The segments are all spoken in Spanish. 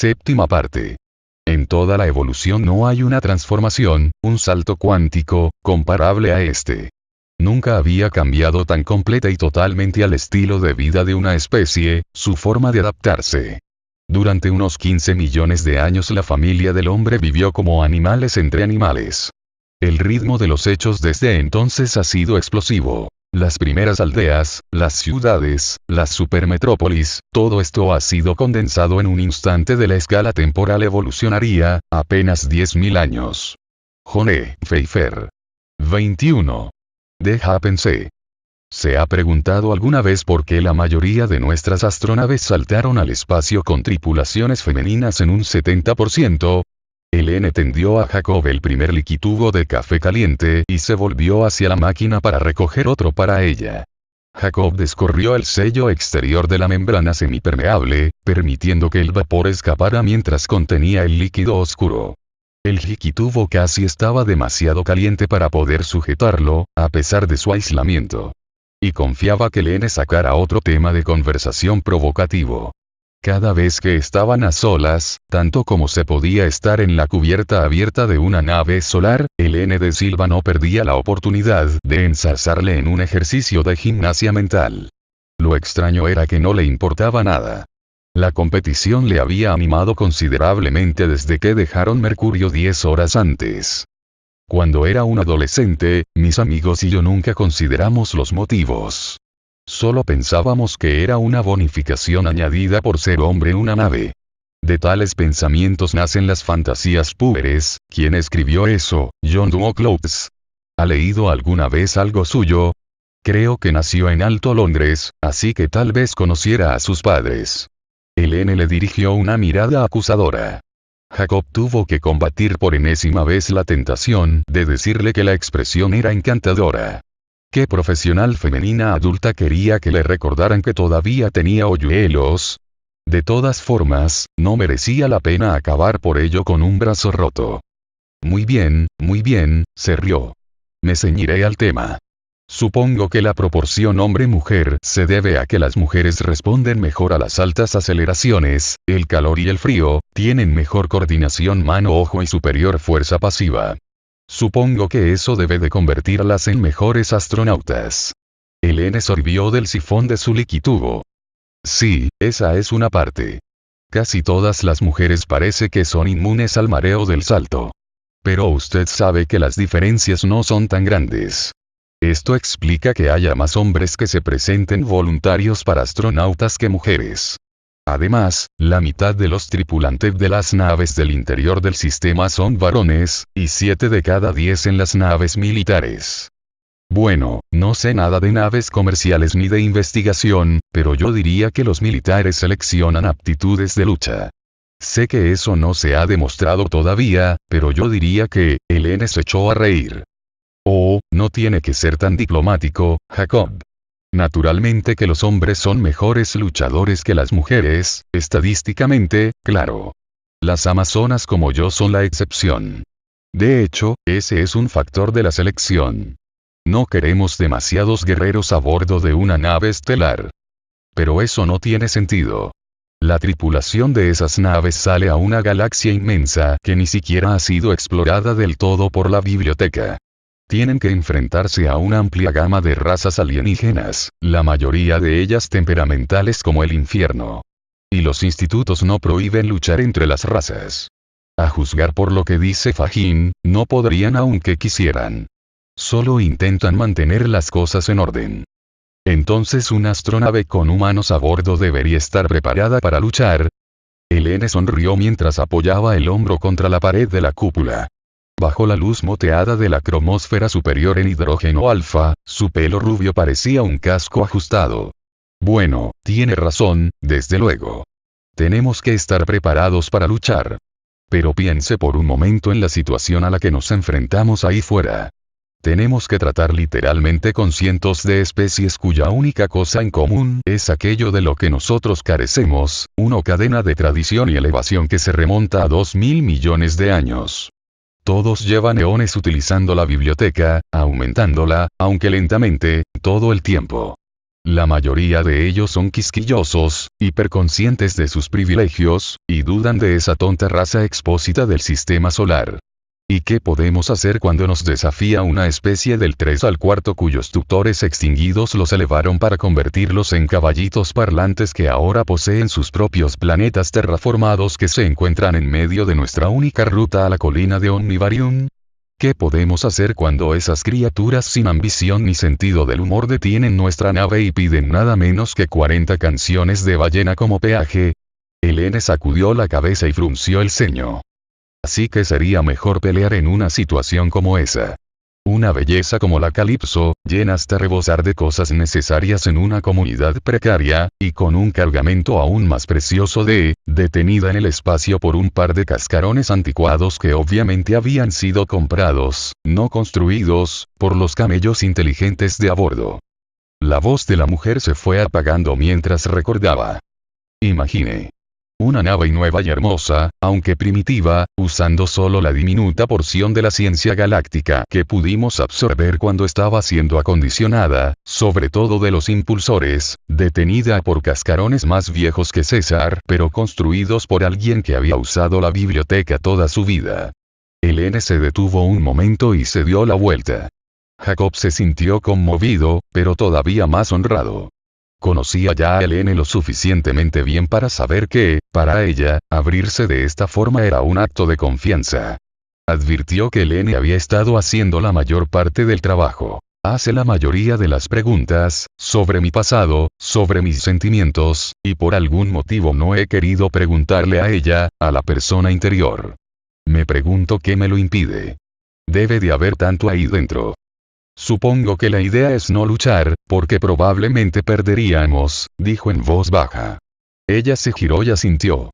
séptima parte. En toda la evolución no hay una transformación, un salto cuántico, comparable a este. Nunca había cambiado tan completa y totalmente al estilo de vida de una especie, su forma de adaptarse. Durante unos 15 millones de años la familia del hombre vivió como animales entre animales. El ritmo de los hechos desde entonces ha sido explosivo. Las primeras aldeas, las ciudades, las supermetrópolis, todo esto ha sido condensado en un instante de la escala temporal evolucionaria, apenas 10.000 años. John E. Pfeiffer. 21. Deja pensé. ¿Se ha preguntado alguna vez por qué la mayoría de nuestras astronaves saltaron al espacio con tripulaciones femeninas en un 70%? Helene tendió a Jacob el primer liquitubo de café caliente y se volvió hacia la máquina para recoger otro para ella. Jacob descorrió el sello exterior de la membrana semipermeable, permitiendo que el vapor escapara mientras contenía el líquido oscuro. El liquitubo casi estaba demasiado caliente para poder sujetarlo, a pesar de su aislamiento. Y confiaba que Helene sacara otro tema de conversación provocativo. Cada vez que estaban a solas, tanto como se podía estar en la cubierta abierta de una nave solar, Helene de Silva no perdía la oportunidad de ensalzarle en un ejercicio de gimnasia mental. Lo extraño era que no le importaba nada. La competición le había animado considerablemente desde que dejaron Mercurio 10 horas antes. Cuando era un adolescente, mis amigos y yo nunca consideramos los motivos. Solo pensábamos que era una bonificación añadida por ser hombre en una nave. De tales pensamientos nacen las fantasías púberes. ¿Quién escribió eso? John Duclos. ¿Ha leído alguna vez algo suyo? Creo que nació en Alto Londres, así que tal vez conociera a sus padres. Helene le dirigió una mirada acusadora. Jacob tuvo que combatir por enésima vez la tentación de decirle que la expresión era encantadora. ¿Qué profesional femenina adulta quería que le recordaran que todavía tenía hoyuelos? De todas formas, no merecía la pena acabar por ello con un brazo roto. Muy bien, se rió. Me ceñiré al tema. Supongo que la proporción hombre-mujer se debe a que las mujeres responden mejor a las altas aceleraciones, el calor y el frío, tienen mejor coordinación mano-ojo y superior fuerza pasiva. Supongo que eso debe de convertirlas en mejores astronautas. Helene sorbió del sifón de su liquitubo. Sí, esa es una parte. Casi todas las mujeres parece que son inmunes al mareo del salto. Pero usted sabe que las diferencias no son tan grandes. Esto explica que haya más hombres que se presenten voluntarios para astronautas que mujeres. Además, la mitad de los tripulantes de las naves del interior del sistema son varones, y 7 de cada 10 en las naves militares. Bueno, no sé nada de naves comerciales ni de investigación, pero yo diría que los militares seleccionan aptitudes de lucha. Sé que eso no se ha demostrado todavía, pero yo diría que, Helene se echó a reír. Oh, no tiene que ser tan diplomático, Jacob. Naturalmente que los hombres son mejores luchadores que las mujeres, estadísticamente, claro. Las amazonas como yo son la excepción. De hecho, ese es un factor de la selección. No queremos demasiados guerreros a bordo de una nave estelar. Pero eso no tiene sentido. La tripulación de esas naves sale a una galaxia inmensa que ni siquiera ha sido explorada del todo por la biblioteca. Tienen que enfrentarse a una amplia gama de razas alienígenas, la mayoría de ellas temperamentales como el infierno. Y los institutos no prohíben luchar entre las razas. A juzgar por lo que dice Fahim, no podrían aunque quisieran. Solo intentan mantener las cosas en orden. Entonces una astronave con humanos a bordo debería estar preparada para luchar. Helene sonrió mientras apoyaba el hombro contra la pared de la cúpula. Bajo la luz moteada de la cromósfera superior en hidrógeno alfa, su pelo rubio parecía un casco ajustado. Bueno, tiene razón, desde luego. Tenemos que estar preparados para luchar. Pero piense por un momento en la situación a la que nos enfrentamos ahí fuera. Tenemos que tratar literalmente con cientos de especies cuya única cosa en común es aquello de lo que nosotros carecemos, una cadena de tradición y elevación que se remonta a 2.000 millones de años. Todos llevan eones utilizando la biblioteca, aumentándola, aunque lentamente, todo el tiempo. La mayoría de ellos son quisquillosos, hiperconscientes de sus privilegios, y dudan de esa tonta raza expósita del sistema solar. ¿Y qué podemos hacer cuando nos desafía una especie del 3 al cuarto cuyos tutores extinguidos los elevaron para convertirlos en caballitos parlantes que ahora poseen sus propios planetas terraformados que se encuentran en medio de nuestra única ruta a la colina de Omnivarium? ¿Qué podemos hacer cuando esas criaturas sin ambición ni sentido del humor detienen nuestra nave y piden nada menos que 40 canciones de ballena como peaje? Helene sacudió la cabeza y frunció el ceño. Así que sería mejor pelear en una situación como esa. Una belleza como la Calipso, llena hasta rebosar de cosas necesarias en una comunidad precaria, y con un cargamento aún más precioso detenida en el espacio por un par de cascarones anticuados que obviamente habían sido comprados, no construidos, por los camellos inteligentes de a bordo. La voz de la mujer se fue apagando mientras recordaba. Imagine. Una nave nueva y hermosa, aunque primitiva, usando solo la diminuta porción de la ciencia galáctica que pudimos absorber cuando estaba siendo acondicionada, sobre todo de los impulsores, detenida por cascarones más viejos que César, pero construidos por alguien que había usado la biblioteca toda su vida. Helene se detuvo un momento y se dio la vuelta. Jacob se sintió conmovido, pero todavía más honrado. Conocía ya a Helene lo suficientemente bien para saber que, para ella, abrirse de esta forma era un acto de confianza. Advirtió que Helene había estado haciendo la mayor parte del trabajo. Hace la mayoría de las preguntas, sobre mi pasado, sobre mis sentimientos, y por algún motivo no he querido preguntarle a ella, a la persona interior. Me pregunto qué me lo impide. Debe de haber tanto ahí dentro. Supongo que la idea es no luchar, porque probablemente perderíamos, dijo en voz baja. Ella se giró y asintió.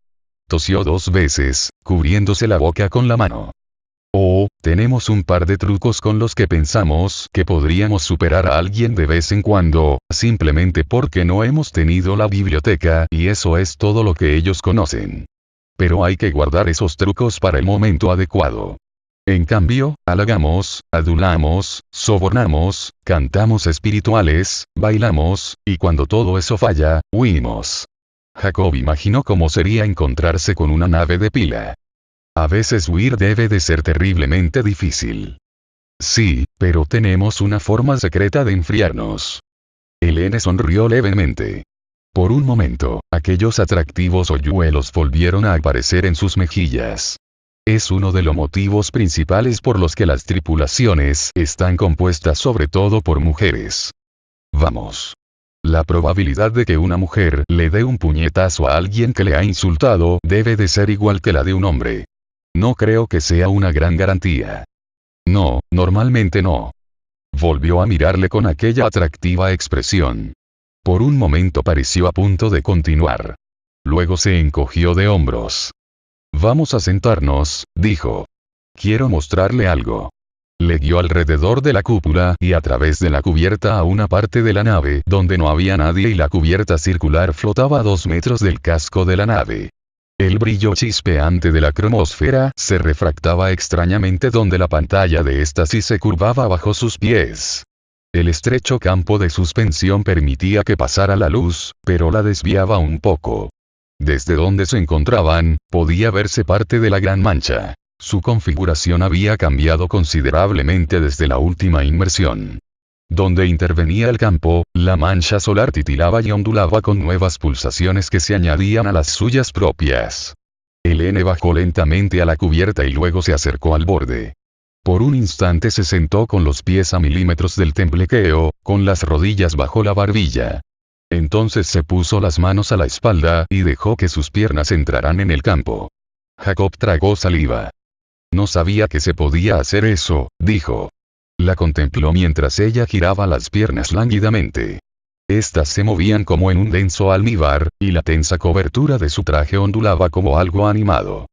Tosió 2 veces, cubriéndose la boca con la mano. Oh, tenemos un par de trucos con los que pensamos que podríamos superar a alguien de vez en cuando, simplemente porque no hemos tenido la biblioteca y eso es todo lo que ellos conocen. Pero hay que guardar esos trucos para el momento adecuado. En cambio, halagamos, adulamos, sobornamos, cantamos espirituales, bailamos, y cuando todo eso falla, huimos. Jacob imaginó cómo sería encontrarse con una nave de pila. A veces huir debe de ser terriblemente difícil. Sí, pero tenemos una forma secreta de enfriarnos. Helene sonrió levemente. Por un momento, aquellos atractivos hoyuelos volvieron a aparecer en sus mejillas. Es uno de los motivos principales por los que las tripulaciones están compuestas sobre todo por mujeres. Vamos. La probabilidad de que una mujer le dé un puñetazo a alguien que le ha insultado debe de ser igual que la de un hombre. No creo que sea una gran garantía. No, normalmente no. Volvió a mirarle con aquella atractiva expresión. Por un momento pareció a punto de continuar. Luego se encogió de hombros. Vamos a sentarnos, dijo. Quiero mostrarle algo. Le guió alrededor de la cúpula y a través de la cubierta a una parte de la nave donde no había nadie y la cubierta circular flotaba a 2 metros del casco de la nave. El brillo chispeante de la cromosfera se refractaba extrañamente donde la pantalla de éxtasis se curvaba bajo sus pies. El estrecho campo de suspensión permitía que pasara la luz, pero la desviaba un poco. Desde donde se encontraban, podía verse parte de la gran mancha. Su configuración había cambiado considerablemente desde la última inmersión. Donde intervenía el campo, la mancha solar titilaba y ondulaba con nuevas pulsaciones que se añadían a las suyas propias. Helene bajó lentamente a la cubierta y luego se acercó al borde. Por un instante se sentó con los pies a milímetros del temblequeo, con las rodillas bajo la barbilla. Entonces se puso las manos a la espalda y dejó que sus piernas entraran en el campo. Jacob tragó saliva. No sabía que se podía hacer eso, dijo. La contempló mientras ella giraba las piernas lánguidamente. Estas se movían como en un denso almíbar, y la tensa cobertura de su traje ondulaba como algo animado.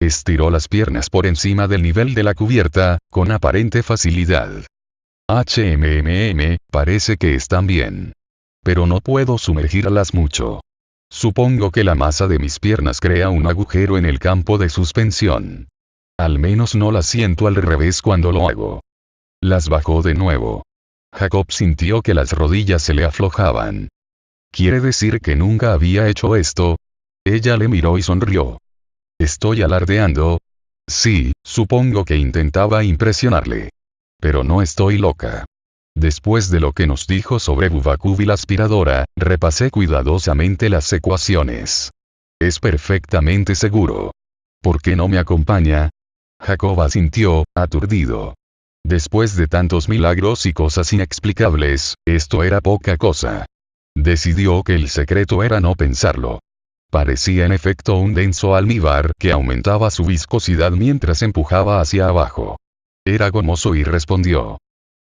Estiró las piernas por encima del nivel de la cubierta, con aparente facilidad. Parece que están bien. Pero no puedo sumergirlas mucho. Supongo que la masa de mis piernas crea un agujero en el campo de suspensión. Al menos no las siento al revés cuando lo hago. Las bajó de nuevo. Jacob sintió que las rodillas se le aflojaban. ¿Quiere decir que nunca había hecho esto? Ella le miró y sonrió. ¿Estoy alardeando? Sí, supongo que intentaba impresionarle. Pero no estoy loca. Después de lo que nos dijo sobre Bubaku y la aspiradora, repasé cuidadosamente las ecuaciones. Es perfectamente seguro. ¿Por qué no me acompaña? Jacob asintió, aturdido. Después de tantos milagros y cosas inexplicables, esto era poca cosa. Decidió que el secreto era no pensarlo. Parecía en efecto un denso almíbar que aumentaba su viscosidad mientras empujaba hacia abajo. Era gomoso y respondió.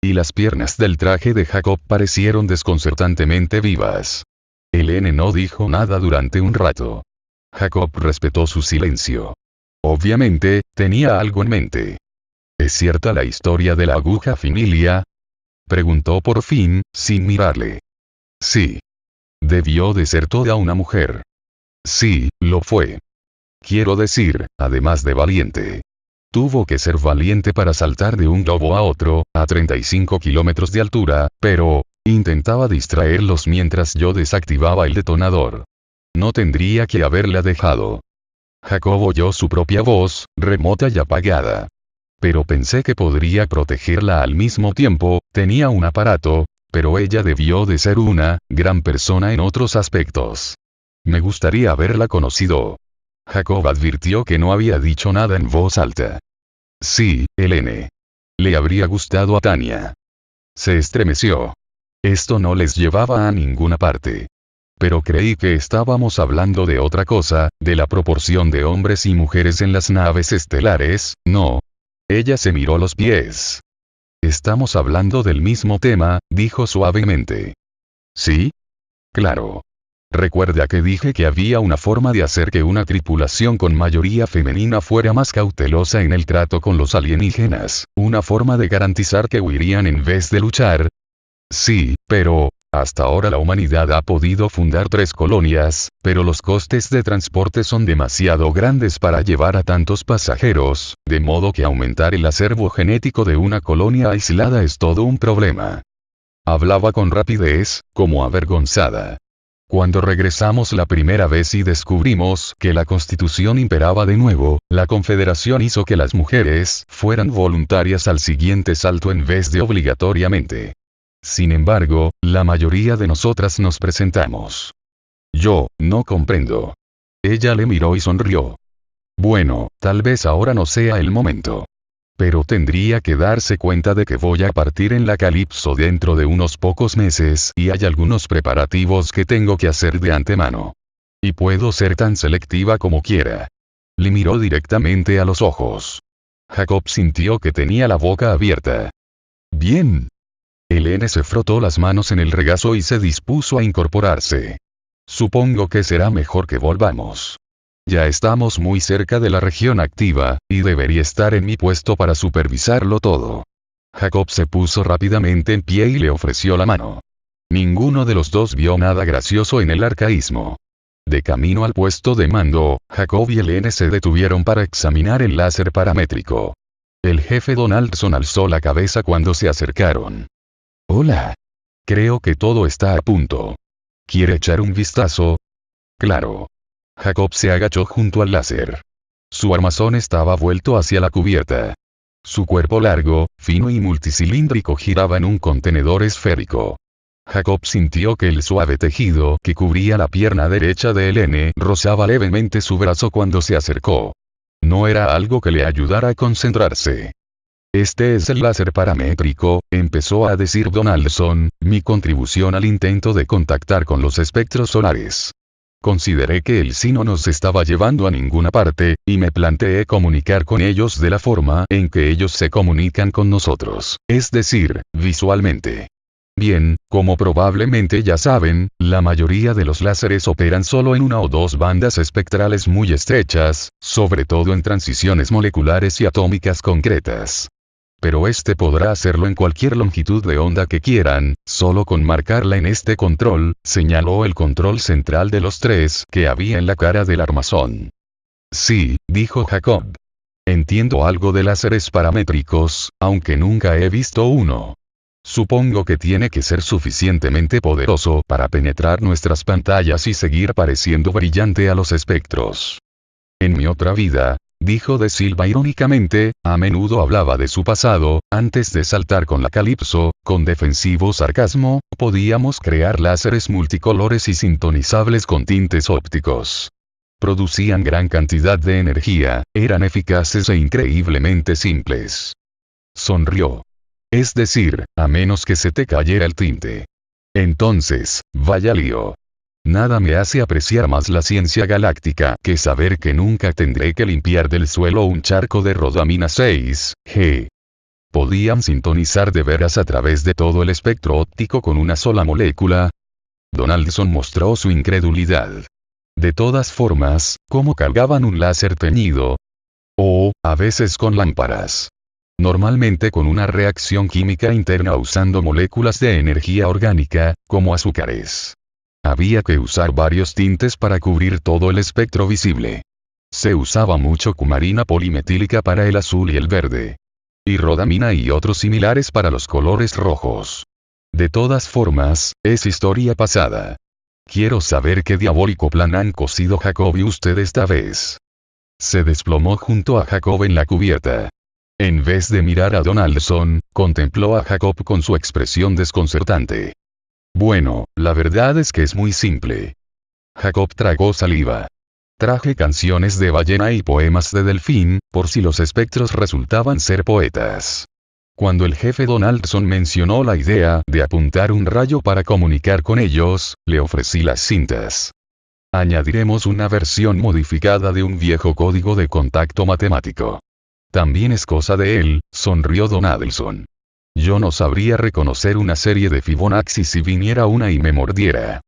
Y las piernas del traje de Jacob parecieron desconcertantemente vivas. Helene no dijo nada durante un rato. Jacob respetó su silencio. Obviamente, tenía algo en mente. ¿Es cierta la historia de la aguja Finilia? Preguntó por fin, sin mirarle. Sí. Debió de ser toda una mujer. Sí, lo fue. Quiero decir, además de valiente. Tuvo que ser valiente para saltar de un globo a otro, a 35 kilómetros de altura, pero, intentaba distraerlos mientras yo desactivaba el detonador. No tendría que haberla dejado. Jacob oyó su propia voz, remota y apagada. Pero pensé que podría protegerla al mismo tiempo, tenía un aparato, pero ella debió de ser una gran persona en otros aspectos. Me gustaría haberla conocido. Jacob advirtió que no había dicho nada en voz alta. Sí, Helene. Le habría gustado a Tania. Se estremeció. Esto no les llevaba a ninguna parte. Pero creí que estábamos hablando de otra cosa, de la proporción de hombres y mujeres en las naves estelares, ¿no? Ella se miró los pies. Estamos hablando del mismo tema, dijo suavemente. ¿Sí? Claro. Recuerda que dije que había una forma de hacer que una tripulación con mayoría femenina fuera más cautelosa en el trato con los alienígenas, una forma de garantizar que huirían en vez de luchar. Sí, pero, hasta ahora la humanidad ha podido fundar 3 colonias, pero los costes de transporte son demasiado grandes para llevar a tantos pasajeros, de modo que aumentar el acervo genético de una colonia aislada es todo un problema. Hablaba con rapidez, como avergonzada. Cuando regresamos la primera vez y descubrimos que la Constitución imperaba de nuevo, la Confederación hizo que las mujeres fueran voluntarias al siguiente salto en vez de obligatoriamente. Sin embargo, la mayoría de nosotras nos presentamos. Yo, no comprendo. Ella le miró y sonrió. Bueno, tal vez ahora no sea el momento. Pero tendría que darse cuenta de que voy a partir en la Calypso dentro de unos pocos meses y hay algunos preparativos que tengo que hacer de antemano. Y puedo ser tan selectiva como quiera. Le miró directamente a los ojos. Jacob sintió que tenía la boca abierta. Bien. Helene se frotó las manos en el regazo y se dispuso a incorporarse. Supongo que será mejor que volvamos. Ya estamos muy cerca de la región activa, y debería estar en mi puesto para supervisarlo todo. Jacob se puso rápidamente en pie y le ofreció la mano. Ninguno de los dos vio nada gracioso en el arcaísmo. De camino al puesto de mando, Jacob y Helene se detuvieron para examinar el láser paramétrico. El jefe Donaldson alzó la cabeza cuando se acercaron. Hola. Creo que todo está a punto. ¿Quiere echar un vistazo? Claro. Jacob se agachó junto al láser. Su armazón estaba vuelto hacia la cubierta. Su cuerpo largo, fino y multicilíndrico giraba en un contenedor esférico. Jacob sintió que el suave tejido que cubría la pierna derecha de Helene rozaba levemente su brazo cuando se acercó. No era algo que le ayudara a concentrarse. Este es el láser paramétrico, empezó a decir Donaldson, mi contribución al intento de contactar con los espectros solares. Consideré que el sí no nos estaba llevando a ninguna parte, y me planteé comunicar con ellos de la forma en que ellos se comunican con nosotros, es decir, visualmente. Bien, como probablemente ya saben, la mayoría de los láseres operan solo en una o dos bandas espectrales muy estrechas, sobre todo en transiciones moleculares y atómicas concretas. Pero este podrá hacerlo en cualquier longitud de onda que quieran, solo con marcarla en este control, señaló el control central de los 3 que había en la cara del armazón. Sí, dijo Jacob. Entiendo algo de láseres paramétricos, aunque nunca he visto uno. Supongo que tiene que ser suficientemente poderoso para penetrar nuestras pantallas y seguir pareciendo brillante a los espectros. En mi otra vida, dijo De Silva irónicamente, a menudo hablaba de su pasado, antes de saltar con la Calypso, con defensivo sarcasmo, podíamos crear láseres multicolores y sintonizables con tintes ópticos. Producían gran cantidad de energía, eran eficaces e increíblemente simples. Sonrió. Es decir, a menos que se te cayera el tinte. Entonces, vaya lío. Nada me hace apreciar más la ciencia galáctica que saber que nunca tendré que limpiar del suelo un charco de rodamina 6G. ¿Podían sintonizar de veras a través de todo el espectro óptico con una sola molécula? Donaldson mostró su incredulidad. De todas formas, ¿cómo cargaban un láser teñido? A veces con lámparas. Normalmente con una reacción química interna usando moléculas de energía orgánica, como azúcares. Había que usar varios tintes para cubrir todo el espectro visible. Se usaba mucho cumarina polimetílica para el azul y el verde. Y rodamina y otros similares para los colores rojos. De todas formas, es historia pasada. Quiero saber qué diabólico plan han cosido Jacob y usted esta vez. Se desplomó junto a Jacob en la cubierta. En vez de mirar a Donaldson, contempló a Jacob con su expresión desconcertante. Bueno, la verdad es que es muy simple. Jacob tragó saliva. Traje canciones de ballena y poemas de delfín, por si los espectros resultaban ser poetas. Cuando el jefe Donaldson mencionó la idea de apuntar un rayo para comunicar con ellos, le ofrecí las cintas. Añadiremos una versión modificada de un viejo código de contacto matemático. También es cosa de él, sonrió Donaldson. Yo no sabría reconocer una serie de Fibonacci si viniera una y me mordiera.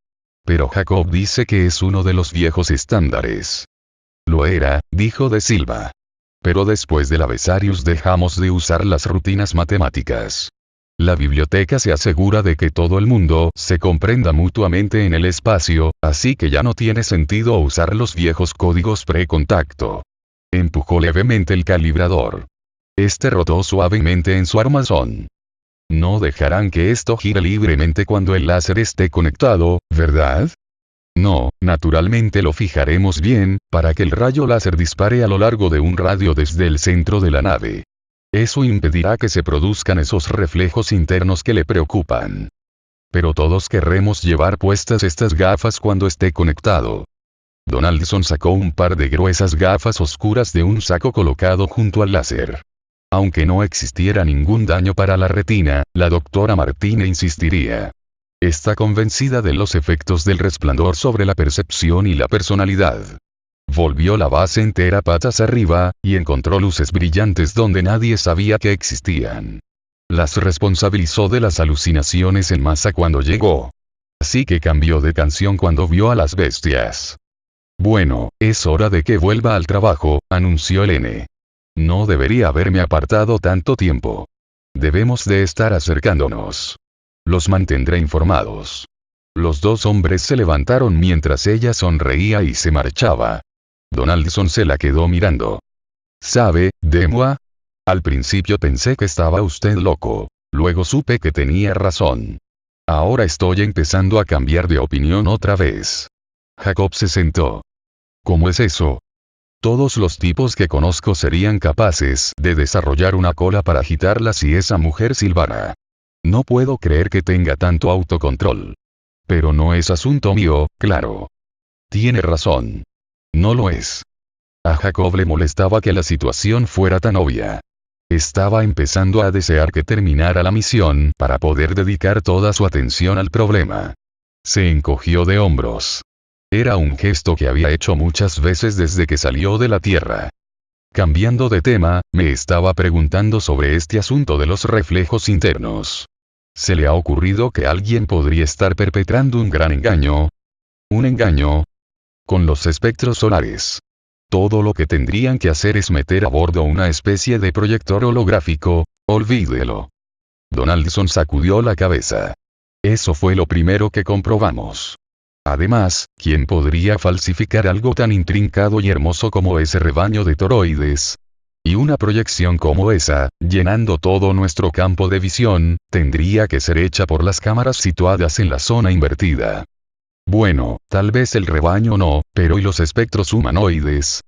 Pero Jacob dice que es uno de los viejos estándares. Lo era, dijo De Silva. Pero después del Avesarius dejamos de usar las rutinas matemáticas. La biblioteca se asegura de que todo el mundo se comprenda mutuamente en el espacio, así que ya no tiene sentido usar los viejos códigos pre-contacto. Empujó levemente el calibrador. Este rotó suavemente en su armazón. No dejarán que esto gire libremente cuando el láser esté conectado, ¿verdad? No, naturalmente lo fijaremos bien, para que el rayo láser dispare a lo largo de un radio desde el centro de la nave. Eso impedirá que se produzcan esos reflejos internos que le preocupan. Pero todos querremos llevar puestas estas gafas cuando esté conectado. Donaldson sacó un par de gruesas gafas oscuras de un saco colocado junto al láser. Aunque no existiera ningún daño para la retina, la doctora Martine insistiría. Está convencida de los efectos del resplandor sobre la percepción y la personalidad. Volvió la base entera patas arriba, y encontró luces brillantes donde nadie sabía que existían. Las responsabilizó de las alucinaciones en masa cuando llegó. Así que cambió de canción cuando vio a las bestias. Bueno, es hora de que vuelva al trabajo, anunció el N. No debería haberme apartado tanto tiempo. Debemos de estar acercándonos. Los mantendré informados. Los dos hombres se levantaron mientras ella sonreía y se marchaba. Donaldson se la quedó mirando. ¿Sabe, Demois? Al principio pensé que estaba usted loco. Luego supe que tenía razón. Ahora estoy empezando a cambiar de opinión otra vez. Jacob se sentó. ¿Cómo es eso? Todos los tipos que conozco serían capaces de desarrollar una cola para agitarla si esa mujer silbara. No puedo creer que tenga tanto autocontrol. Pero no es asunto mío, claro. Tiene razón. No lo es. A Jacob le molestaba que la situación fuera tan obvia. Estaba empezando a desear que terminara la misión para poder dedicar toda su atención al problema. Se encogió de hombros. Era un gesto que había hecho muchas veces desde que salió de la Tierra. Cambiando de tema, me estaba preguntando sobre este asunto de los reflejos internos. ¿Se le ha ocurrido que alguien podría estar perpetrando un gran engaño? ¿Un engaño? Con los espectros solares. Todo lo que tendrían que hacer es meter a bordo una especie de proyector holográfico, olvídelo. Donaldson sacudió la cabeza. Eso fue lo primero que comprobamos. Además, ¿quién podría falsificar algo tan intrincado y hermoso como ese rebaño de toroides? Y una proyección como esa, llenando todo nuestro campo de visión, tendría que ser hecha por las cámaras situadas en la zona invertida. Bueno, tal vez el rebaño no, pero ¿y los espectros humanoides?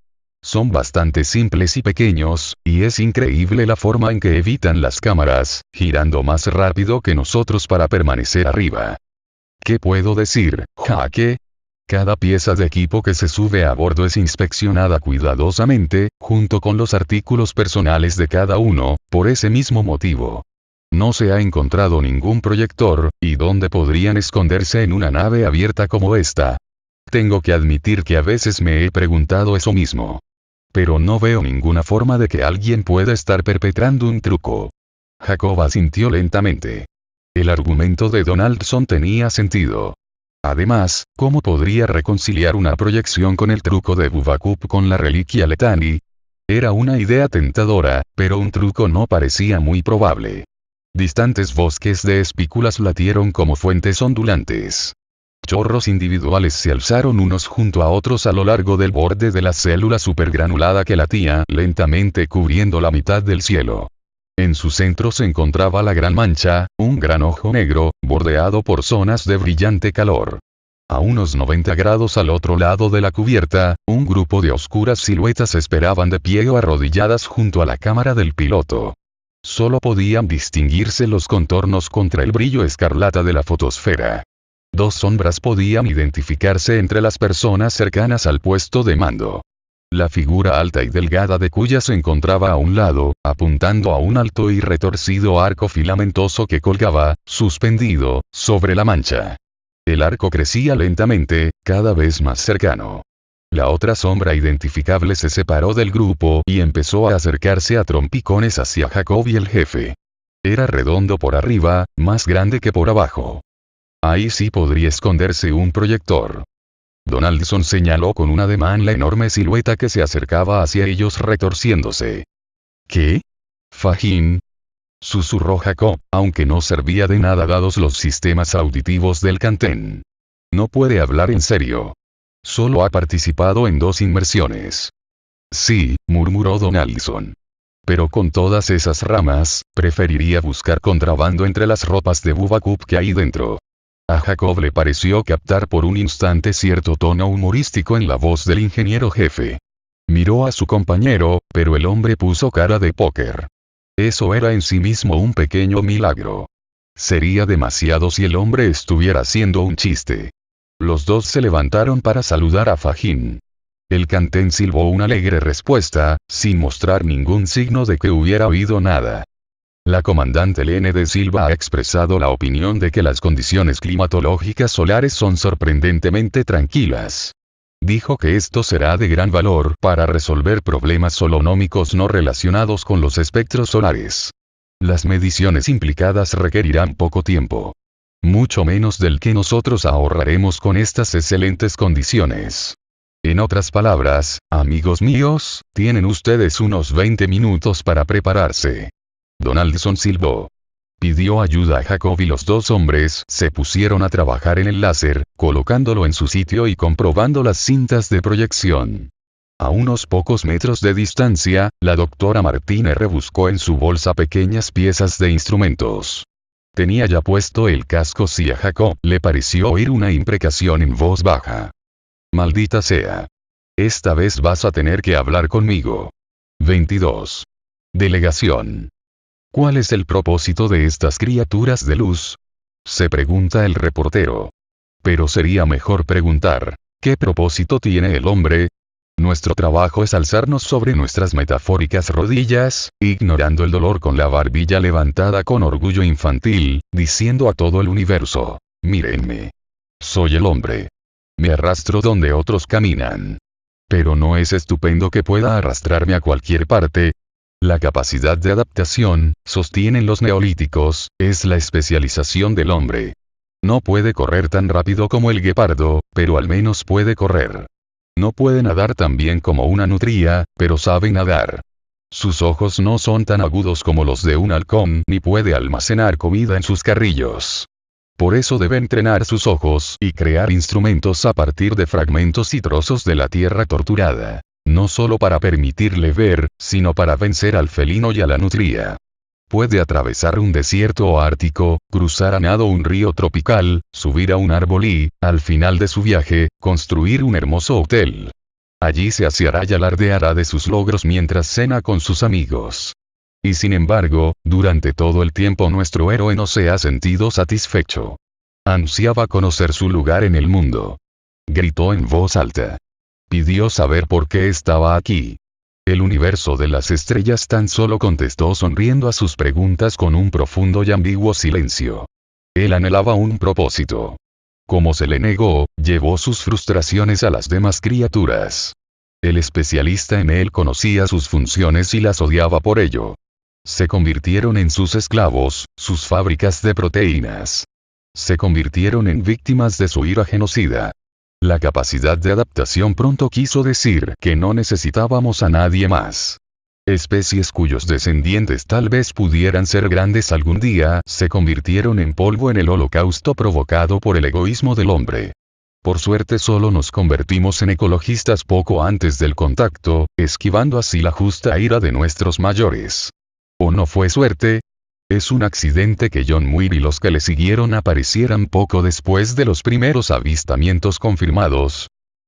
Son bastante simples y pequeños, y es increíble la forma en que evitan las cámaras, girando más rápido que nosotros para permanecer arriba. ¿Qué puedo decir, Jaque? Cada pieza de equipo que se sube a bordo es inspeccionada cuidadosamente, junto con los artículos personales de cada uno, por ese mismo motivo. No se ha encontrado ningún proyector, ¿y dónde podrían esconderse en una nave abierta como esta? Tengo que admitir que a veces me he preguntado eso mismo. Pero no veo ninguna forma de que alguien pueda estar perpetrando un truco. Jacob asintió lentamente. El argumento de Donaldson tenía sentido. Además, ¿cómo podría reconciliar una proyección con el truco de Bubacub con la reliquia Letani? Era una idea tentadora, pero un truco no parecía muy probable. Distantes bosques de espículas latieron como fuentes ondulantes. Chorros individuales se alzaron unos junto a otros a lo largo del borde de la célula supergranulada que latía lentamente cubriendo la mitad del cielo. En su centro se encontraba la gran mancha, un gran ojo negro, bordeado por zonas de brillante calor. A unos 90 grados al otro lado de la cubierta, un grupo de oscuras siluetas esperaban de pie o arrodilladas junto a la cámara del piloto. Solo podían distinguirse los contornos contra el brillo escarlata de la fotosfera. Dos sombras podían identificarse entre las personas cercanas al puesto de mando. La figura alta y delgada de Cuya se encontraba a un lado, apuntando a un alto y retorcido arco filamentoso que colgaba, suspendido, sobre la mancha. El arco crecía lentamente, cada vez más cercano. La otra sombra identificable se separó del grupo y empezó a acercarse a trompicones hacia Jacob y el jefe. Era redondo por arriba, más grande que por abajo. Ahí sí podría esconderse un proyector. Donaldson señaló con un ademán la enorme silueta que se acercaba hacia ellos retorciéndose. ¿Qué? Fajín. Susurró Jacob, aunque no servía de nada dados los sistemas auditivos del Cantén. No puede hablar en serio. Solo ha participado en 2 inmersiones. Sí, murmuró Donaldson. Pero con todas esas ramas, preferiría buscar contrabando entre las ropas de Bubacub que hay dentro. A Jacob le pareció captar por un instante cierto tono humorístico en la voz del ingeniero jefe. Miró a su compañero, pero el hombre puso cara de póker. Eso era en sí mismo un pequeño milagro. Sería demasiado si el hombre estuviera haciendo un chiste. Los dos se levantaron para saludar a Fajín. El Cantén silbó una alegre respuesta, sin mostrar ningún signo de que hubiera oído nada. La comandante Lene de Silva ha expresado la opinión de que las condiciones climatológicas solares son sorprendentemente tranquilas. Dijo que esto será de gran valor para resolver problemas solonómicos no relacionados con los espectros solares. Las mediciones implicadas requerirán poco tiempo. Mucho menos del que nosotros ahorraremos con estas excelentes condiciones. En otras palabras, amigos míos, tienen ustedes unos 20 minutos para prepararse. Donaldson silbó. Pidió ayuda a Jacob y los 2 hombres se pusieron a trabajar en el láser, colocándolo en su sitio y comprobando las cintas de proyección. A unos pocos metros de distancia, la doctora Martínez rebuscó en su bolsa pequeñas piezas de instrumentos. Tenía ya puesto el casco si a Jacob le pareció oír una imprecación en voz baja. Maldita sea. Esta vez vas a tener que hablar conmigo. 22. Delegación. ¿Cuál es el propósito de estas criaturas de luz? Se pregunta el reportero. Pero sería mejor preguntar, ¿qué propósito tiene el hombre? Nuestro trabajo es alzarnos sobre nuestras metafóricas rodillas, ignorando el dolor con la barbilla levantada con orgullo infantil, diciendo a todo el universo, mírenme. Soy el hombre. Me arrastro donde otros caminan. Pero ¿no es estupendo que pueda arrastrarme a cualquier parte? La capacidad de adaptación, sostienen los neolíticos, es la especialización del hombre. No puede correr tan rápido como el guepardo, pero al menos puede correr. No puede nadar tan bien como una nutria, pero sabe nadar. Sus ojos no son tan agudos como los de un halcón, ni puede almacenar comida en sus carrillos. Por eso debe entrenar sus ojos y crear instrumentos a partir de fragmentos y trozos de la tierra torturada. No solo para permitirle ver, sino para vencer al felino y a la nutria. Puede atravesar un desierto ártico, cruzar a nado un río tropical, subir a un árbol y, al final de su viaje, construir un hermoso hotel. Allí se aseará y alardeará de sus logros mientras cena con sus amigos. Y sin embargo, durante todo el tiempo nuestro héroe no se ha sentido satisfecho. Ansiaba conocer su lugar en el mundo. Gritó en voz alta. Pidió saber por qué estaba aquí. El universo de las estrellas tan solo contestó sonriendo a sus preguntas con un profundo y ambiguo silencio. Él anhelaba un propósito. Como se le negó, llevó sus frustraciones a las demás criaturas. El especialista en él conocía sus funciones y las odiaba por ello. Se convirtieron en sus esclavos, sus fábricas de proteínas. Se convirtieron en víctimas de su ira genocida. La capacidad de adaptación pronto quiso decir que no necesitábamos a nadie más. Especies cuyos descendientes tal vez pudieran ser grandes algún día, se convirtieron en polvo en el holocausto provocado por el egoísmo del hombre. Por suerte solo nos convertimos en ecologistas poco antes del contacto, esquivando así la justa ira de nuestros mayores. ¿O no fue suerte? Es un accidente que John Muir y los que le siguieron aparecieran poco después de los primeros avistamientos confirmados.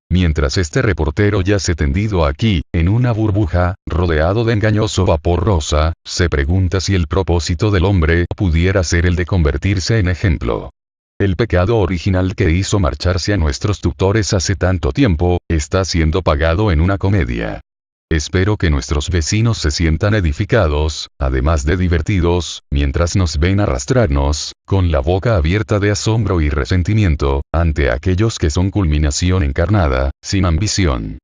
Mientras este reportero yace tendido aquí, en una burbuja, rodeado de engañoso vapor rosa, se pregunta si el propósito del hombre pudiera ser el de convertirse en ejemplo. El pecado original que hizo marcharse a nuestros tutores hace tanto tiempo, está siendo pagado en una comedia. Espero que nuestros vecinos se sientan edificados, además de divertidos, mientras nos ven arrastrarnos, con la boca abierta de asombro y resentimiento, ante aquellos que son culminación encarnada, sin ambición.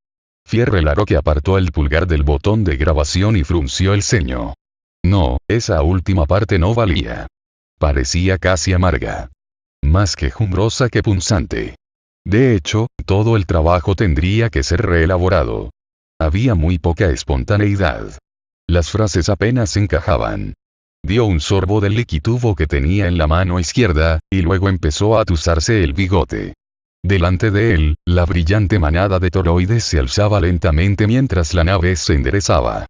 Fierre Laroque apartó el pulgar del botón de grabación y frunció el ceño. No, esa última parte no valía. Parecía casi amarga. Más quejumbrosa que punzante. De hecho, todo el trabajo tendría que ser reelaborado. Había muy poca espontaneidad. Las frases apenas encajaban. Dio un sorbo del liquituvo que tenía en la mano izquierda, y luego empezó a atusarse el bigote. Delante de él, la brillante manada de toroides se alzaba lentamente mientras la nave se enderezaba.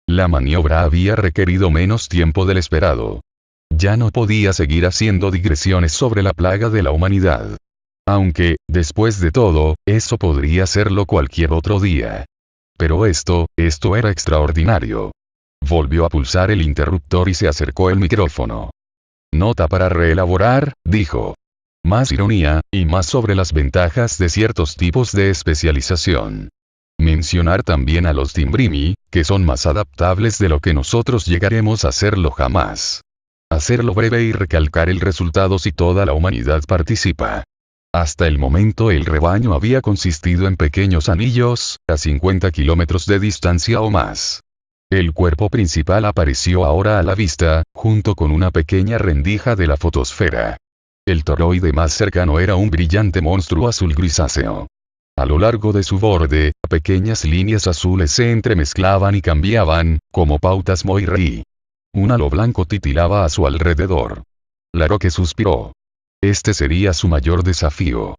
La maniobra había requerido menos tiempo del esperado. Ya no podía seguir haciendo digresiones sobre la plaga de la humanidad. Aunque, después de todo, eso podría serlo cualquier otro día. Pero esto era extraordinario. Volvió a pulsar el interruptor y se acercó el micrófono. Nota para reelaborar, dijo. Más ironía, y más sobre las ventajas de ciertos tipos de especialización. Mencionar también a los Timbrimi, que son más adaptables de lo que nosotros llegaremos a serlo jamás. Hacerlo breve y recalcar el resultado si toda la humanidad participa. Hasta el momento el rebaño había consistido en pequeños anillos, a 50 kilómetros de distancia o más. El cuerpo principal apareció ahora a la vista, junto con una pequeña rendija de la fotosfera. El toroide más cercano era un brillante monstruo azul grisáceo. A lo largo de su borde, pequeñas líneas azules se entremezclaban y cambiaban, como pautas Moirei. Un halo blanco titilaba a su alrededor. Laroque suspiró. Este sería su mayor desafío.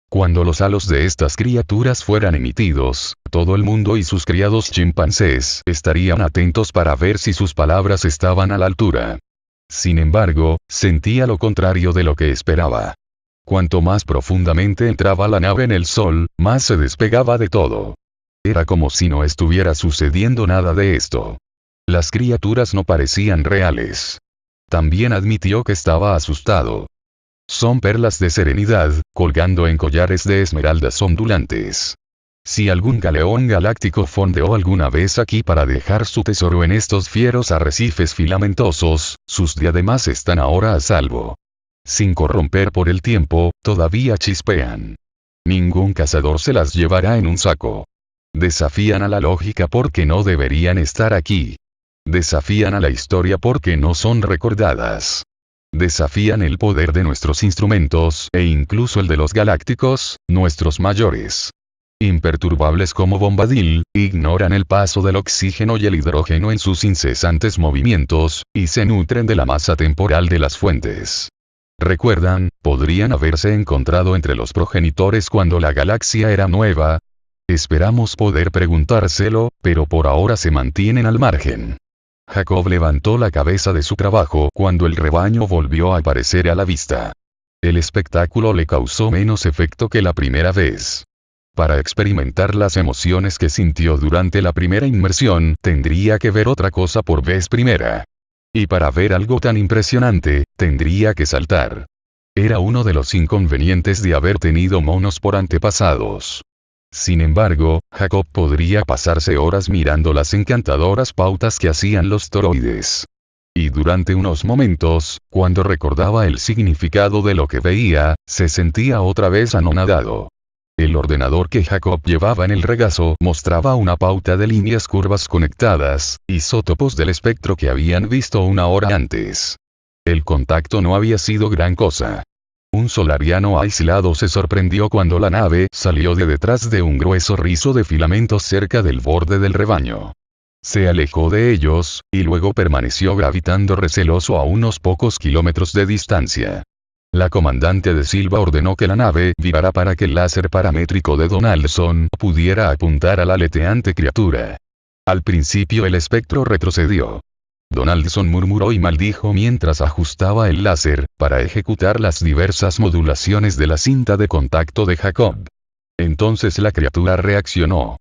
Cuando los halos de estas criaturas fueran emitidos, todo el mundo y sus criados chimpancés estarían atentos para ver si sus palabras estaban a la altura. Sin embargo, sentía lo contrario de lo que esperaba. Cuanto más profundamente entraba la nave en el sol, más se despegaba de todo. Era como si no estuviera sucediendo nada de esto. Las criaturas no parecían reales. También admitió que estaba asustado. Son perlas de serenidad, colgando en collares de esmeraldas ondulantes. Si algún galeón galáctico fondeó alguna vez aquí para dejar su tesoro en estos fieros arrecifes filamentosos, sus diademas están ahora a salvo. Sin corromper por el tiempo, todavía chispean. Ningún cazador se las llevará en un saco. Desafían a la lógica porque no deberían estar aquí. Desafían a la historia porque no son recordadas. Desafían el poder de nuestros instrumentos, e incluso el de los galácticos, nuestros mayores. Imperturbables como Bombadil, ignoran el paso del oxígeno y el hidrógeno en sus incesantes movimientos, y se nutren de la masa temporal de las fuentes. Recuerdan, podrían haberse encontrado entre los progenitores cuando la galaxia era nueva. Esperamos poder preguntárselo, pero por ahora se mantienen al margen. Jacob levantó la cabeza de su trabajo cuando el rebaño volvió a aparecer a la vista. El espectáculo le causó menos efecto que la primera vez. Para experimentar las emociones que sintió durante la primera inmersión, tendría que ver otra cosa por vez primera. Y para ver algo tan impresionante, tendría que saltar. Era uno de los inconvenientes de haber tenido monos por antepasados. Sin embargo, Jacob podría pasarse horas mirando las encantadoras pautas que hacían los toroides. Y durante unos momentos, cuando recordaba el significado de lo que veía, se sentía otra vez anonadado. El ordenador que Jacob llevaba en el regazo mostraba una pauta de líneas curvas conectadas, isótopos del espectro que habían visto una hora antes. El contacto no había sido gran cosa. Un solariano aislado se sorprendió cuando la nave salió de detrás de un grueso rizo de filamentos cerca del borde del rebaño. Se alejó de ellos, y luego permaneció gravitando receloso a unos pocos kilómetros de distancia. La comandante de Silva ordenó que la nave virara para que el láser paramétrico de Donaldson pudiera apuntar a la aleteante criatura. Al principio el espectro retrocedió. Donaldson murmuró y maldijo mientras ajustaba el láser, para ejecutar las diversas modulaciones de la cinta de contacto de Jacob. Entonces la criatura reaccionó.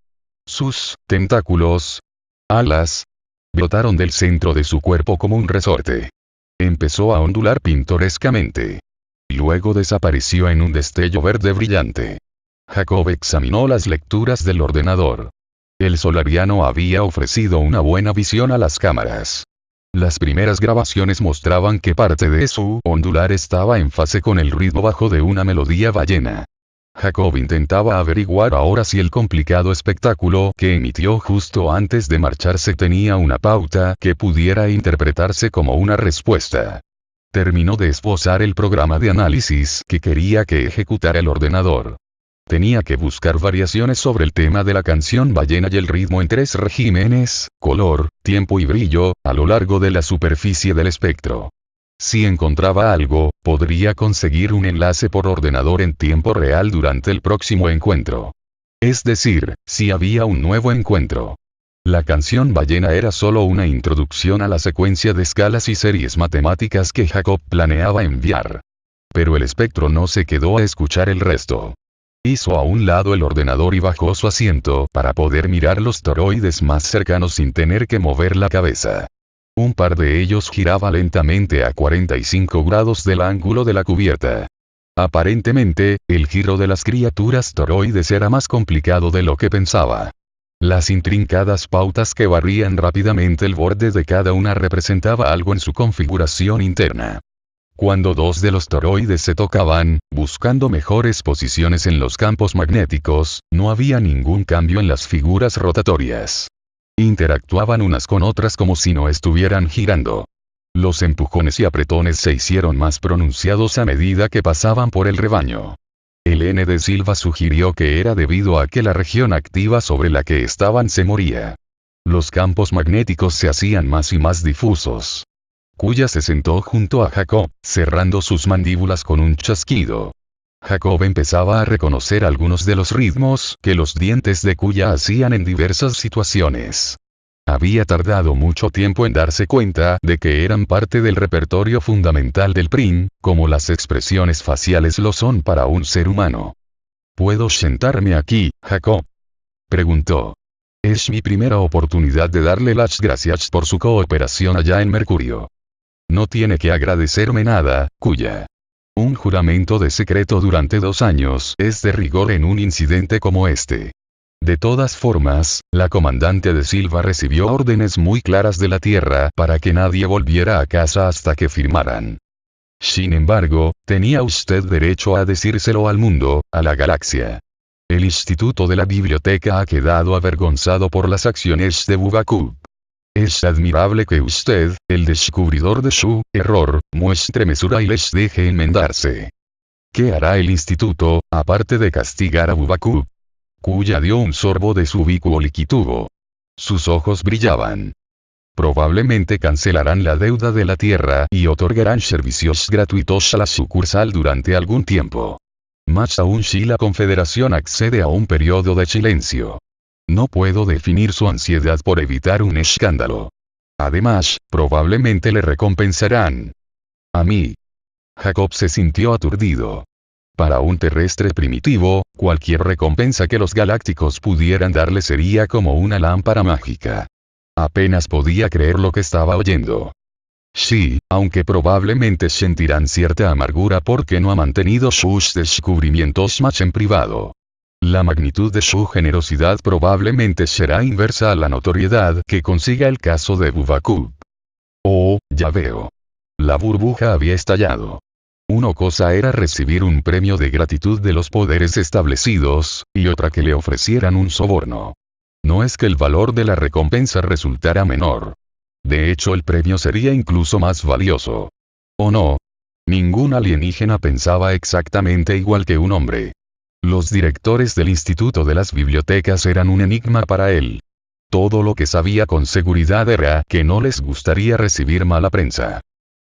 Sus tentáculos, alas, brotaron del centro de su cuerpo como un resorte. Empezó a ondular pintorescamente. Luego desapareció en un destello verde brillante. Jacob examinó las lecturas del ordenador. El solariano había ofrecido una buena visión a las cámaras. Las primeras grabaciones mostraban que parte de su ondular estaba en fase con el ritmo bajo de una melodía ballena. Jacob intentaba averiguar ahora si el complicado espectáculo que emitió justo antes de marcharse tenía una pauta que pudiera interpretarse como una respuesta. Terminó de esbozar el programa de análisis que quería que ejecutara el ordenador. Tenía que buscar variaciones sobre el tema de la canción ballena y el ritmo en 3 regímenes, color, tiempo y brillo, a lo largo de la superficie del espectro. Si encontraba algo, podría conseguir un enlace por ordenador en tiempo real durante el próximo encuentro. Es decir, si había un nuevo encuentro. La canción ballena era solo una introducción a la secuencia de escalas y series matemáticas que Jacob planeaba enviar. Pero el espectro no se quedó a escuchar el resto. Hizo a un lado el ordenador y bajó su asiento para poder mirar los toroides más cercanos sin tener que mover la cabeza. Un par de ellos giraba lentamente a 45 grados del ángulo de la cubierta. Aparentemente, el giro de las criaturas toroides era más complicado de lo que pensaba. Las intrincadas pautas que barrían rápidamente el borde de cada una representaba algo en su configuración interna. Cuando dos de los toroides se tocaban, buscando mejores posiciones en los campos magnéticos, no había ningún cambio en las figuras rotatorias. Interactuaban unas con otras como si no estuvieran girando. Los empujones y apretones se hicieron más pronunciados a medida que pasaban por el rebaño. El N de Silva sugirió que era debido a que la región activa sobre la que estaban se moría. Los campos magnéticos se hacían más y más difusos. Kuya se sentó junto a Jacob, cerrando sus mandíbulas con un chasquido. Jacob empezaba a reconocer algunos de los ritmos que los dientes de Kuya hacían en diversas situaciones. Había tardado mucho tiempo en darse cuenta de que eran parte del repertorio fundamental del PRIN, como las expresiones faciales lo son para un ser humano. ¿Puedo sentarme aquí, Jacob?, preguntó. Es mi primera oportunidad de darle las gracias por su cooperación allá en Mercurio. No tiene que agradecerme nada, Kuya. Un juramento de secreto durante 2 años es de rigor en un incidente como este. De todas formas, la comandante de Silva recibió órdenes muy claras de la Tierra para que nadie volviera a casa hasta que firmaran. Sin embargo, tenía usted derecho a decírselo al mundo, a la galaxia. El Instituto de la Biblioteca ha quedado avergonzado por las acciones de Bubacub. Es admirable que usted, el descubridor de su error, muestre mesura y les deje enmendarse. ¿Qué hará el Instituto, aparte de castigar a Bubacub? Kuya dio un sorbo de su bicuo liquitubo. Sus ojos brillaban. Probablemente cancelarán la deuda de la Tierra y otorgarán servicios gratuitos a la sucursal durante algún tiempo. Más aún si la Confederación accede a un periodo de silencio. No puedo definir su ansiedad por evitar un escándalo. Además, probablemente le recompensarán. A mí. Jacob se sintió aturdido. Para un terrestre primitivo, cualquier recompensa que los galácticos pudieran darle sería como una lámpara mágica. Apenas podía creer lo que estaba oyendo. Sí, aunque probablemente sentirán cierta amargura porque no ha mantenido sus descubrimientos más en privado. La magnitud de su generosidad probablemente será inversa a la notoriedad que consiga el caso de Bubakub. Oh, ya veo. La burbuja había estallado. Una cosa era recibir un premio de gratitud de los poderes establecidos, y otra que le ofrecieran un soborno. No es que el valor de la recompensa resultara menor. De hecho, el premio sería incluso más valioso. ¿O no? Ningún alienígena pensaba exactamente igual que un hombre. Los directores del Instituto de las Bibliotecas eran un enigma para él. Todo lo que sabía con seguridad era que no les gustaría recibir mala prensa.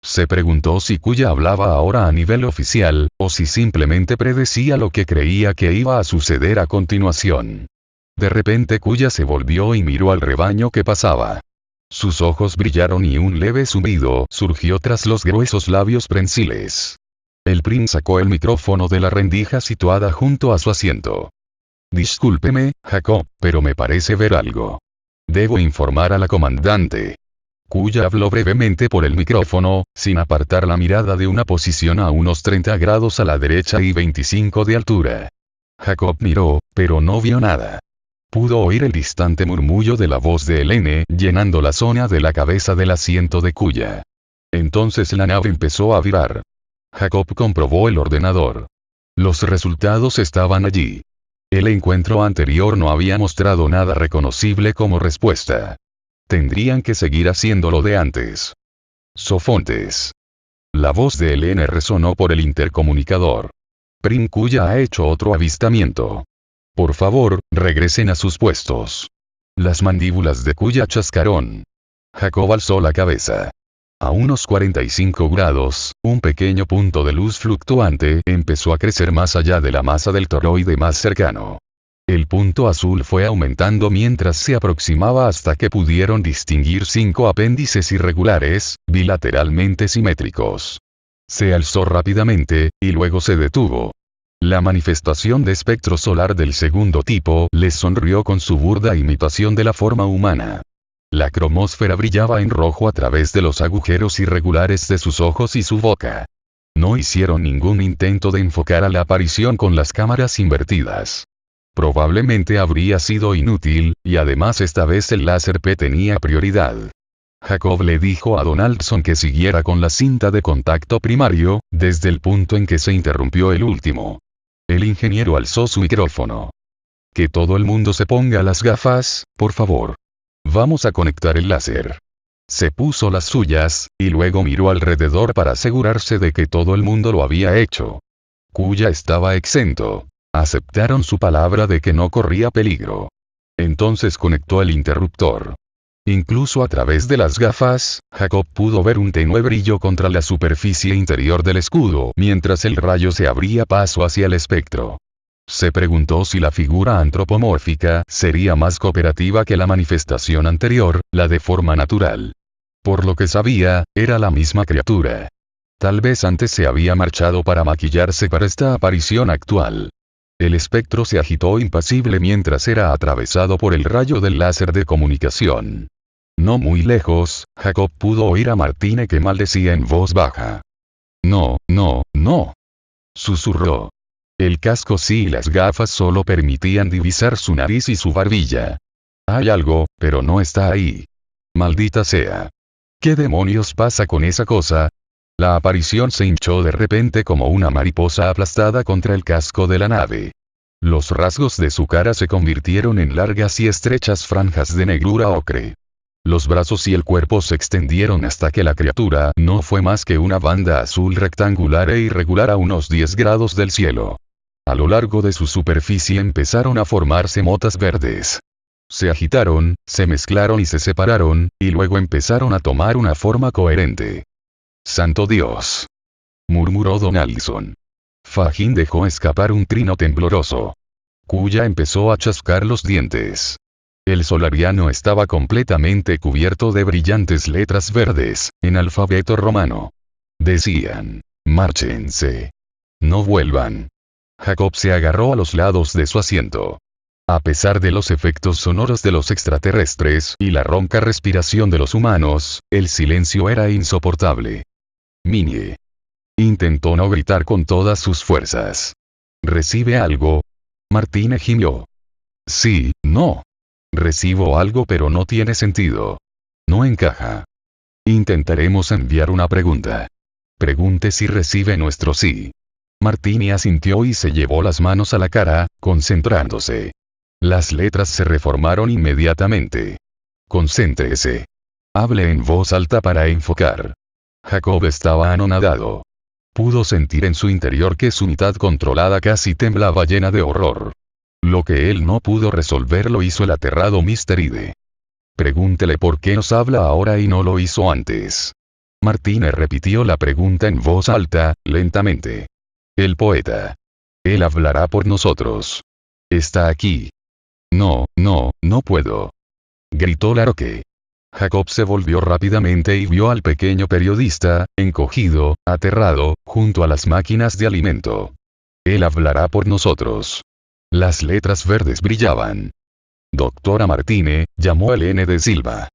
Se preguntó si Kuya hablaba ahora a nivel oficial, o si simplemente predecía lo que creía que iba a suceder a continuación. De repente Kuya se volvió y miró al rebaño que pasaba. Sus ojos brillaron y un leve zumbido surgió tras los gruesos labios prensiles. El Prince sacó el micrófono de la rendija situada junto a su asiento. Discúlpeme, Jacob, pero me parece ver algo. Debo informar a la comandante. Kuya habló brevemente por el micrófono, sin apartar la mirada de una posición a unos 30 grados a la derecha y 25 de altura. Jacob miró, pero no vio nada. Pudo oír el distante murmullo de la voz de Helene llenando la zona de la cabeza del asiento de Kuya. Entonces la nave empezó a virar. Jacob comprobó el ordenador. Los resultados estaban allí. El encuentro anterior no había mostrado nada reconocible como respuesta. Tendrían que seguir haciendo lo de antes. Sofontes. La voz de Helene resonó por el intercomunicador. Prim Kuya ha hecho otro avistamiento. Por favor, regresen a sus puestos. Las mandíbulas de Kuya chascaron. Jacob alzó la cabeza. A unos 45 grados, un pequeño punto de luz fluctuante empezó a crecer más allá de la masa del toroide más cercano. El punto azul fue aumentando mientras se aproximaba hasta que pudieron distinguir 5 apéndices irregulares, bilateralmente simétricos. Se alzó rápidamente, y luego se detuvo. La manifestación de espectro solar del segundo tipo les sonrió con su burda imitación de la forma humana. La cromósfera brillaba en rojo a través de los agujeros irregulares de sus ojos y su boca. No hicieron ningún intento de enfocar a la aparición con las cámaras invertidas. Probablemente habría sido inútil, y además esta vez el láser P tenía prioridad. Jacob le dijo a Donaldson que siguiera con la cinta de contacto primario, desde el punto en que se interrumpió el último. El ingeniero alzó su micrófono. Que todo el mundo se ponga las gafas, por favor. Vamos a conectar el láser. Se puso las suyas, y luego miró alrededor para asegurarse de que todo el mundo lo había hecho. Kuya estaba exento. Aceptaron su palabra de que no corría peligro. Entonces conectó el interruptor. Incluso a través de las gafas, Jacob pudo ver un tenue brillo contra la superficie interior del escudo mientras el rayo se abría paso hacia el espectro. Se preguntó si la figura antropomórfica sería más cooperativa que la manifestación anterior, la de forma natural. Por lo que sabía, era la misma criatura. Tal vez antes se había marchado para maquillarse para esta aparición actual. El espectro se agitó impasible mientras era atravesado por el rayo del láser de comunicación. No muy lejos, Jacob pudo oír a Martine que maldecía en voz baja. No, no, no. Susurró. El casco sí y las gafas solo permitían divisar su nariz y su barbilla. Hay algo, pero no está ahí. Maldita sea. ¿Qué demonios pasa con esa cosa? La aparición se hinchó de repente como una mariposa aplastada contra el casco de la nave. Los rasgos de su cara se convirtieron en largas y estrechas franjas de negrura ocre. Los brazos y el cuerpo se extendieron hasta que la criatura no fue más que una banda azul rectangular e irregular a unos 10 grados del cielo. A lo largo de su superficie empezaron a formarse motas verdes. Se agitaron, se mezclaron y se separaron, y luego empezaron a tomar una forma coherente. ¡Santo Dios!, murmuró Donaldson. Fagin dejó escapar un trino tembloroso. Kuya empezó a chascar los dientes. El solariano estaba completamente cubierto de brillantes letras verdes, en alfabeto romano. Decían: márchense. No vuelvan. Jacob se agarró a los lados de su asiento. A pesar de los efectos sonoros de los extraterrestres y la ronca respiración de los humanos, el silencio era insoportable. Minnie. Intentó no gritar con todas sus fuerzas. ¿Recibe algo? Martine gimió. Sí, no. Recibo algo pero no tiene sentido. No encaja. Intentaremos enviar una pregunta. Pregunte si recibe nuestro sí. Martine asintió y se llevó las manos a la cara, concentrándose. Las letras se reformaron inmediatamente. Concéntrese. Hable en voz alta para enfocar. Jacob estaba anonadado. Pudo sentir en su interior que su mitad controlada casi temblaba llena de horror. Lo que él no pudo resolver lo hizo el aterrado Mr. Ide. Pregúntele por qué nos habla ahora y no lo hizo antes. Martine repitió la pregunta en voz alta, lentamente. El poeta. Él hablará por nosotros. Está aquí. No, no puedo. Gritó Laroque. Jacob se volvió rápidamente y vio al pequeño periodista, encogido, aterrado, junto a las máquinas de alimento. Él hablará por nosotros. Las letras verdes brillaban. Doctora Martine, llamó Helene de Silva.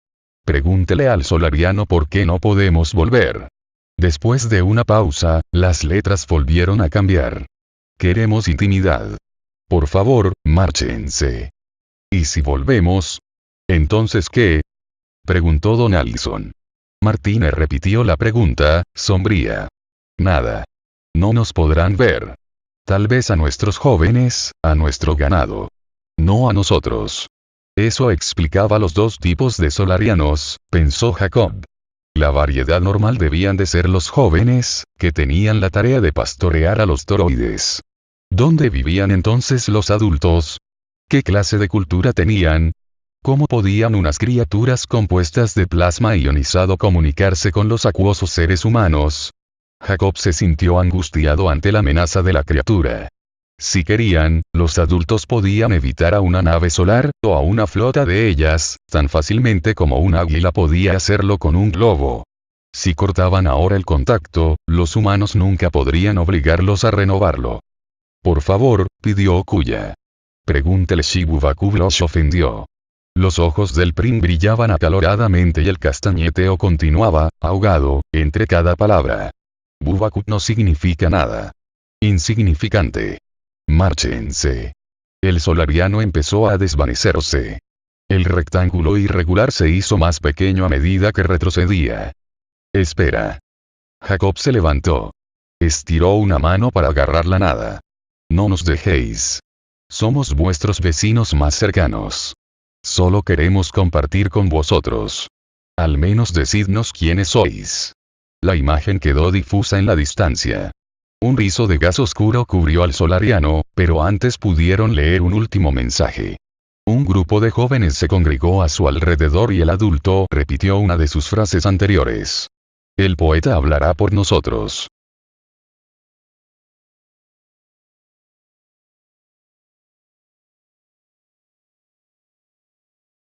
Pregúntele al solariano por qué no podemos volver. Después de una pausa, las letras volvieron a cambiar. Queremos intimidad. Por favor, márchense. ¿Y si volvemos? ¿Entonces qué? Preguntó Donaldson. Martine repitió la pregunta, sombría. Nada. No nos podrán ver. Tal vez a nuestros jóvenes, a nuestro ganado. No a nosotros. Eso explicaba los dos tipos de solarianos, pensó Jacob. La variedad normal debían de ser los jóvenes, que tenían la tarea de pastorear a los toroides. ¿Dónde vivían entonces los adultos? ¿Qué clase de cultura tenían? ¿Cómo podían unas criaturas compuestas de plasma ionizado comunicarse con los acuosos seres humanos? Jacob se sintió angustiado ante la amenaza de la criatura. Si querían, los adultos podían evitar a una nave solar, o a una flota de ellas, tan fácilmente como un águila podía hacerlo con un globo. Si cortaban ahora el contacto, los humanos nunca podrían obligarlos a renovarlo. Por favor, pidió Kuya. Pregúntele si Bubaku los ofendió. Los ojos del Prim brillaban acaloradamente y el castañeteo continuaba, ahogado, entre cada palabra. Bubaku no significa nada. Insignificante. Márchense. El solariano empezó a desvanecerse. El rectángulo irregular se hizo más pequeño a medida que retrocedía. Espera. Jacob se levantó. Estiró una mano para agarrar la nada. No nos dejéis. Somos vuestros vecinos más cercanos. Solo queremos compartir con vosotros. Al menos decidnos quiénes sois. La imagen quedó difusa en la distancia. Un rizo de gas oscuro cubrió al solariano, pero antes pudieron leer un último mensaje. Un grupo de jóvenes se congregó a su alrededor y el adulto repitió una de sus frases anteriores. El poeta hablará por nosotros.